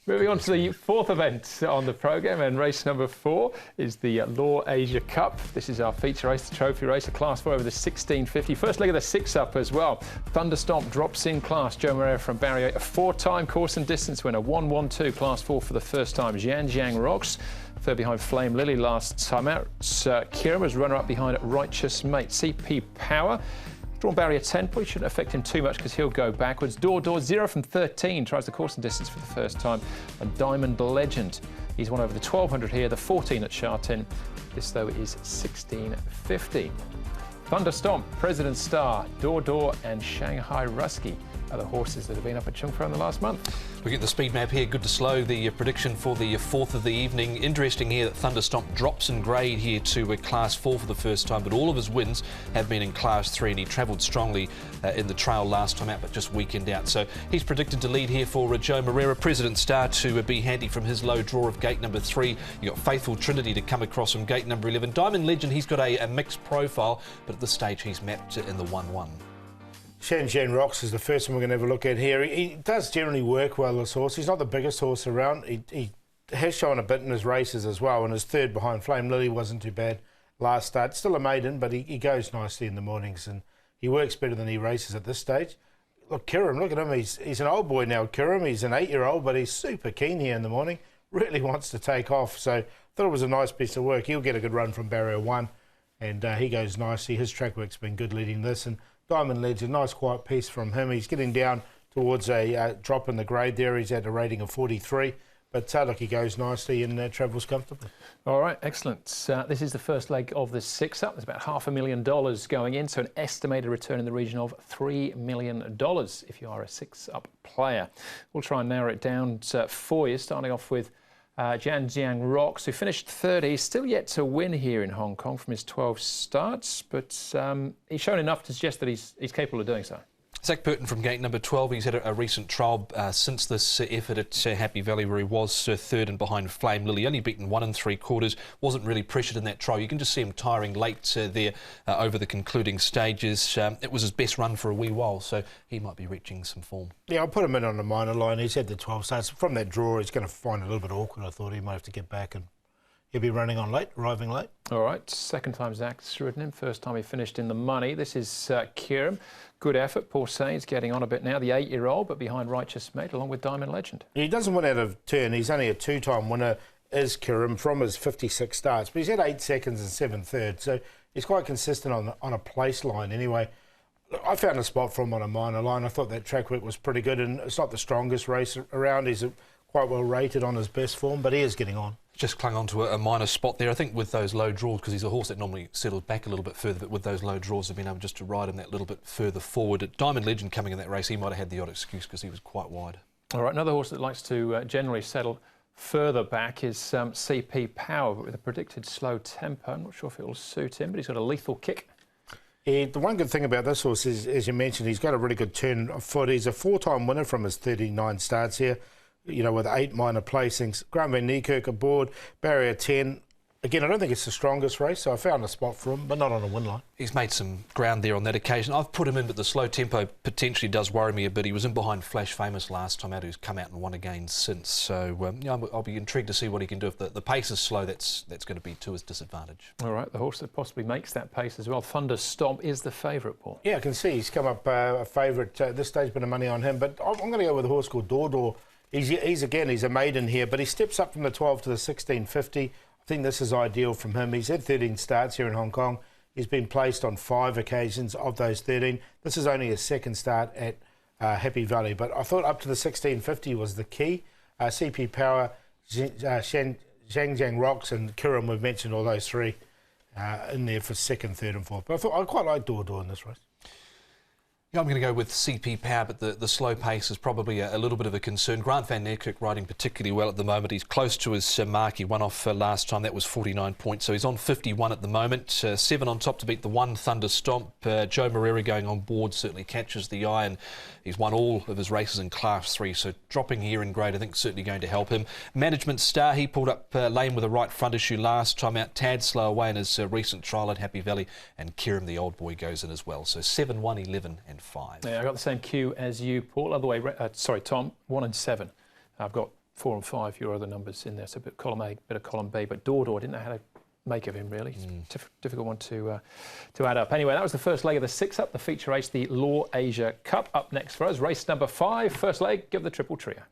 Moving on to the fourth event on the programme, and race number 4 is the Law Asia Cup. This is our feature race, the trophy race, a Class 4 over the 1650. First leg of the 6-up as well. Thunderstomp drops in class. Joe Moreira from Barrier, a 4-time course and distance winner. 1-1-2, Class 4 for the first time. Jiang rocks. Third behind Flame Lily last time out. Kieran was runner-up behind Righteous Mate. CP Power. Drawn barrier 10, probably shouldn't affect him too much because he'll go backwards. Door 0 from 13, tries the course and distance for the first time. And Diamond Legend, he's won over the 1200 here, the 14 at Shartin. This, though, is 1650. Thunderstomp, President Star, Door and Shanghai Rusky are the horses that have been up at Chung Pro in the last month. Look at the speed map here, good to slow. The prediction for the 4th of the evening. Interesting here that Thunderstomp drops in grade here to a Class 4 for the first time, but all of his wins have been in Class 3, and he travelled strongly in the trail last time out, but just weekend out. So he's predicted to lead here for Joe Moreira. President Star to be handy from his low draw of gate number 3. You've got Faithful Trinity to come across from gate number 11. Diamond Legend, he's got a mixed profile, but at this stage he's mapped in the 1-1. Jiang Rocks is the first one we're going to have a look at here. He does generally work well, this horse. He's not the biggest horse around. He has shown a bit in his races as well, and his third behind Flame Lily wasn't too bad last start. Still a maiden, but he goes nicely in the mornings, and he works better than he races at this stage. Look, Kiram, look at him. He's an old boy now, Kiram. He's an 8-year-old, but he's super keen here in the morning. Really wants to take off, so thought it was a nice piece of work. He'll get a good run from barrier 1, and he goes nicely. His track work's been good leading this, and Diamond Legend, nice quiet piece from him. He's getting down towards a drop in the grade there. He's at a rating of 43. But look, he goes nicely and travels comfortably. All right, excellent. This is the first leg of the 6-up. There's about $500,000 going in, so an estimated return in the region of $3 million if you are a 6-up player. We'll try and narrow it down for you, starting off with Jiang Rocks, who finished 3rd. He's still yet to win here in Hong Kong from his 12 starts, but he's shown enough to suggest that he's capable of doing so. Zach Burton from gate number 12, he's had a recent trial since this effort at Happy Valley, where he was 3rd and behind Flame Lily, only beaten 1 3/4, wasn't really pressured in that trial. You can just see him tiring late there over the concluding stages. It was his best run for a wee while, so he might be reaching some form. Yeah, I'll put him in on the minor line. He's had the 12 starts. From that draw, he's going to find it a little bit awkward. I thought he might have to get back, and he'll be running on late, arriving late. All right, second time Zach's ridden him. First time he finished in the money. This is Kieran. Good effort. Paul Sainz getting on a bit now, the 8-year-old, but behind Righteous Mate, along with Diamond Legend. He doesn't win out of turn. He's only a 2-time winner, is Kieran, from his 56 starts. But he's had 8 seconds and 7 thirds, so he's quite consistent on a place line anyway. I found a spot for him on a minor line. I thought that track work was pretty good, and it's not the strongest race around. He's quite well rated on his best form, but he is getting on. Just clung on to a minor spot there. I think with those low draws, because he's a horse that normally settles back a little bit further, but with those low draws, have been able just to ride him that little bit further forward. Diamond Legend coming in that race, he might have had the odd excuse because he was quite wide. All right, another horse that likes to generally settle further back is CP Power, but with a predicted slow tempo. I'm not sure if it will suit him, but he's got a lethal kick. Yeah, the one good thing about this horse is, as you mentioned, he's got a really good turn of foot. He's a 4-time winner from his 39 starts here, you know, with 8 minor placings. Grant Van Niekerk aboard, barrier 10. Again, I don't think it's the strongest race, so I found a spot for him, but not on a win line. He's made some ground there on that occasion. I've put him in, but the slow tempo potentially does worry me a bit. He was in behind Flash Famous last time out, who's come out and won again since. So, yeah, I'll be intrigued to see what he can do. If the pace is slow, that's going to be to his disadvantage. All right, the horse that possibly makes that pace as well, Thunderstomp, is the favourite, Paul. Yeah, I can see he's come up a favourite. This stage, bit of money on him, but I'm going to go with a horse called Door. He's a maiden here, but he steps up from the 12 to the 1650. I think this is ideal from him. He's had 13 starts here in Hong Kong. He's been placed on 5 occasions of those 13. This is only his 2nd start at Happy Valley, but I thought up to the 1650 was the key. CP Power, Jiang Rocks and Kiram, we've mentioned all those 3 in there for 2nd, 3rd and 4th. But I thought I quite like Door in this race. Yeah, I'm going to go with CP Power, but the slow pace is probably a little bit of a concern. Grant Van Niekerk riding particularly well at the moment. He's close to his mark. He won off last time. That was 49 points, so he's on 51 at the moment. 7 on top to beat the 1 Thunderstomp. Joe Moreira going on board certainly catches the eye, and he's won all of his races in Class 3, so dropping here in grade I think certainly going to help him. Management Star, he pulled up lame with a right front issue last time out. Tad slow away in his recent trial at Happy Valley, and Kieran the old boy goes in as well. So 7, 1, 11 and 5. Yeah, I got the same cue as you, Paul. Other way, sorry, Tom, 1 and 7. I've got 4 and 5, your other numbers in there. So a bit of column A, bit of column B. But Dordo, I didn't know how to make of him, really. It's a difficult one to add up. Anyway, that was the first leg of the 6-up, the feature race, the Law Asia Cup. Up next for us, race number 5. First leg, give the triple trio.